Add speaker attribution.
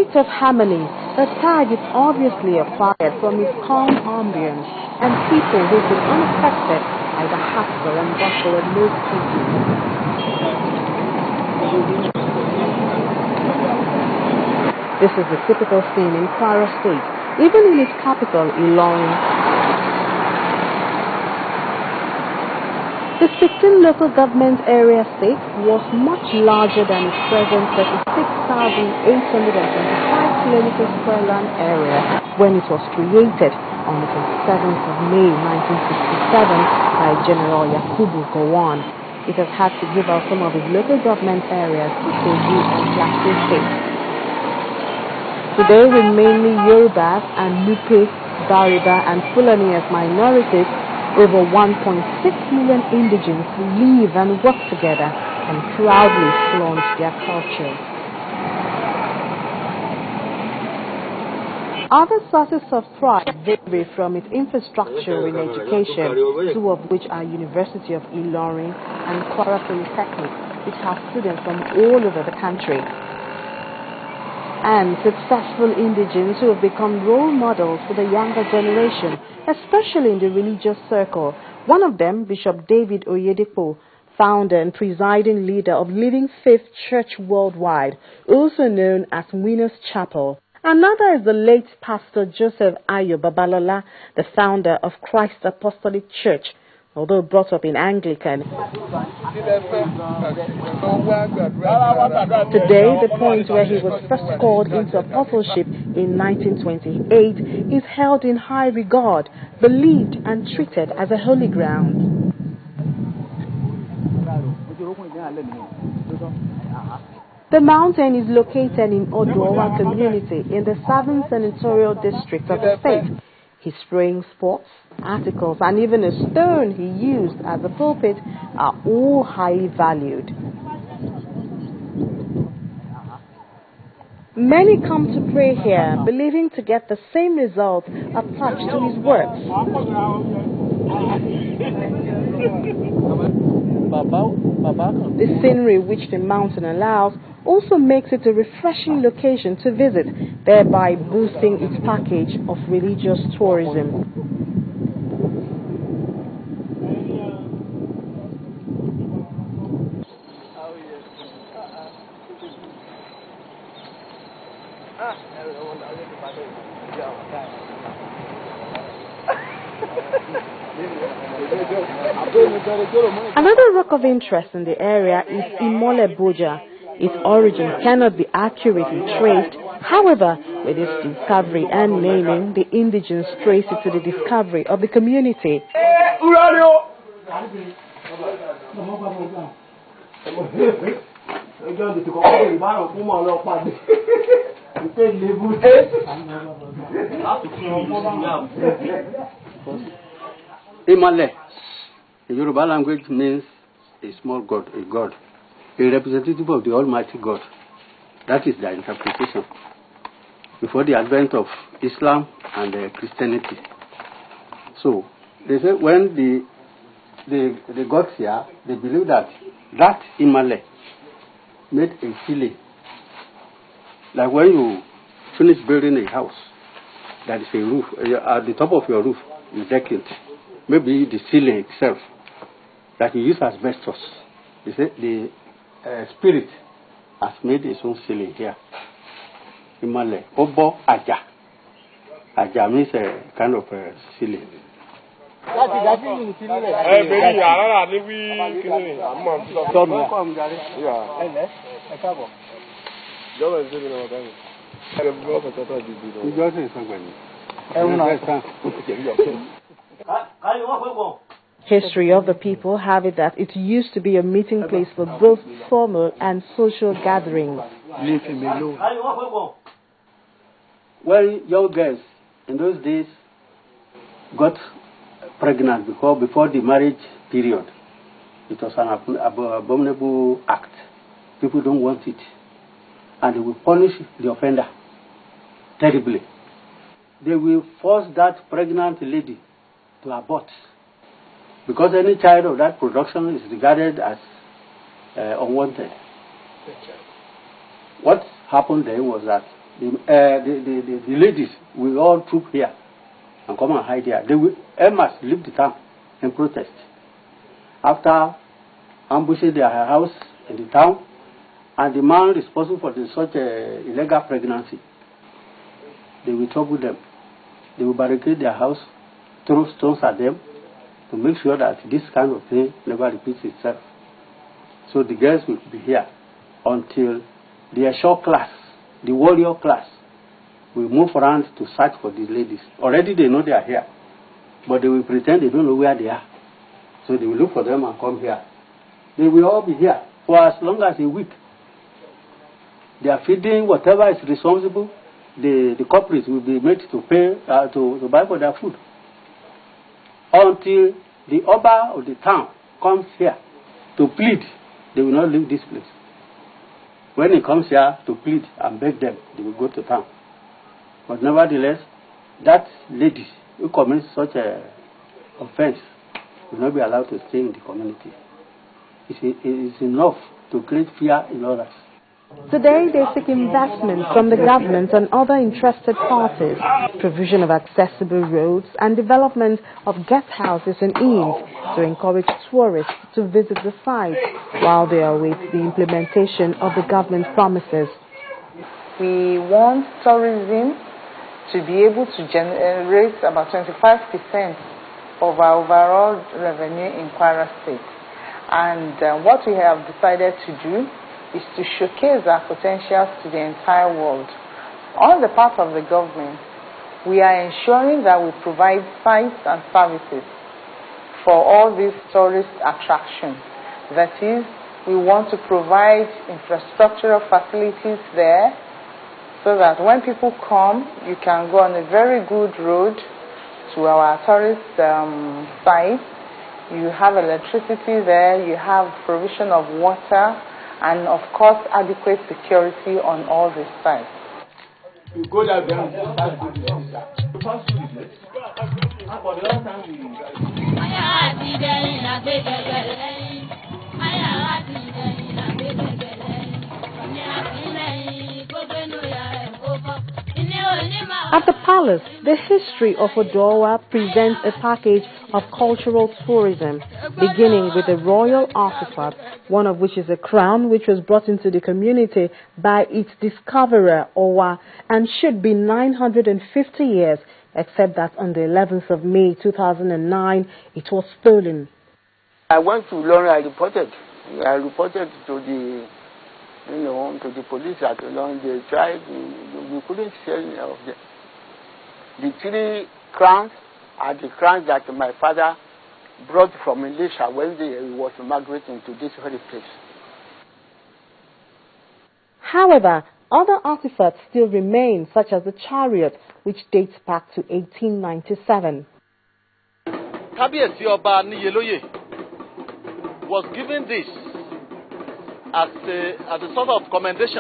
Speaker 1: state of harmony, the tag is obviously acquired from its calm ambience and people who've been unaffected by the hustle and bustle of most cities. This is a typical scene in Kwara State, even in its capital, Ilorin. The 16 local government area state was much larger than its present 36,825 kilometer square land area when it was created on the 27th of May 1967 by General Yakubu Gowon. It has had to give out some of its local government areas to Kogi and Plateau states. Today, with mainly Yorubas and Nupe, Bariba and Fulani as minorities, over 1.6 million indigenes live and work together and proudly flaunt their cultures. Other sources of pride vary from its infrastructure in education, two of which are University of Ilorin and Kwara Polytechnic, which have students from all over the country, and successful indigenes who have become role models for the younger generation, especially in the religious circle. One of them, Bishop David Oyedepo, founder and presiding leader of Living Faith Church Worldwide, also known as Winners Chapel. Another is the late Pastor Joseph Ayo Babalola, the founder of Christ Apostolic Church, although brought up in Anglican. Today, the point where he was first called into apostleship in 1928 is held in high regard, believed and treated as a holy ground. The mountain is located in Odowa community in the 7th senatorial district of the state. His spraying spots, articles, and even a stone he used as a pulpit are all highly valued. Many come to pray here, believing to get the same result attached to his works. The scenery which the mountain allows also makes it a refreshing location to visit, thereby boosting its package of religious tourism. Another rock of interest in the area is Imole Boja. Its origin cannot be accurately traced. However, with its discovery and naming, the indigenes trace it to the discovery of the community.
Speaker 2: Imale, in Yoruba language, means a small god, a god, a representative of the Almighty God. That is their interpretation. Before the advent of Islam and Christianity. So, they say when the gods here, they believe that Imale made a ceiling. Like when you finish building a house, there is a roof. At the top of your roof, you deck it. Maybe the ceiling itself, that you use asbestos. You say the spirit has made its own ceiling here. Imale. Obo Aja. Aja means a kind of ceiling.
Speaker 1: History of the people have it that it used to be a meeting place for both formal and social gatherings.
Speaker 2: Well, young girls in those days got pregnant before the marriage period. It was an abominable act. People don't want it. And they will punish the offender terribly. They will force that pregnant lady to abort. Because any child of that production is regarded as unwanted. What happened then was that The ladies will all troop here and come and hide here. Emmas leave the town and protest. After ambushing their house in the town, and the man responsible for such illegal pregnancy, they will trouble them. They will barricade their house, throw stones at them to make sure that this kind of thing never repeats itself. So the girls will be here until the Ashore class, the warrior class, will move around to search for these ladies. Already they know they are here, but they will pretend they don't know where they are. So they will look for them and come here. They will all be here for as long as a week. They are feeding whatever is responsible. The culprits will be made to pay to buy for their food until the Oba of the town comes here to plead. They will not leave this place. When he comes here to plead and beg them, they will go to town. But nevertheless, that lady who commits such an offense will not be allowed to stay in the community. It is enough to create fear in others.
Speaker 1: Today, they seek investment from the government and other interested parties, provision of accessible roads and development of guest houses and inns to encourage tourists to visit the site while they await the implementation of the government promises.
Speaker 3: We want tourism to be able to generate about 25% of our overall revenue in Kwara State. And what we have decided to do is to showcase our potentials to the entire world. On the part of the government, we are ensuring that we provide sites and services for all these tourist attractions. That is, we want to provide infrastructural facilities there so that when people come, you can go on a very good road to our tourist site. You have electricity there, you have provision of water, and of course adequate security on all these sites.
Speaker 4: You go down there and start good business.
Speaker 1: At the palace, the history of Odowa presents a package of cultural tourism, beginning with a royal artifact, one of which is a crown which was brought into the community by its discoverer, Owa, and should be 950 years, except that on the 11th of May 2009, it was stolen.
Speaker 5: I went to London, I reported to the to the police at London. They tried, we couldn't say any of them. The 3 crowns are the crowns that my father brought from Malaysia when he was migrating to this very place.
Speaker 1: However, other artifacts still remain, such as the chariot, which dates back to 1897.
Speaker 6: Kábíyèsí Ọba Níyelóyè was given this as a sort of commendation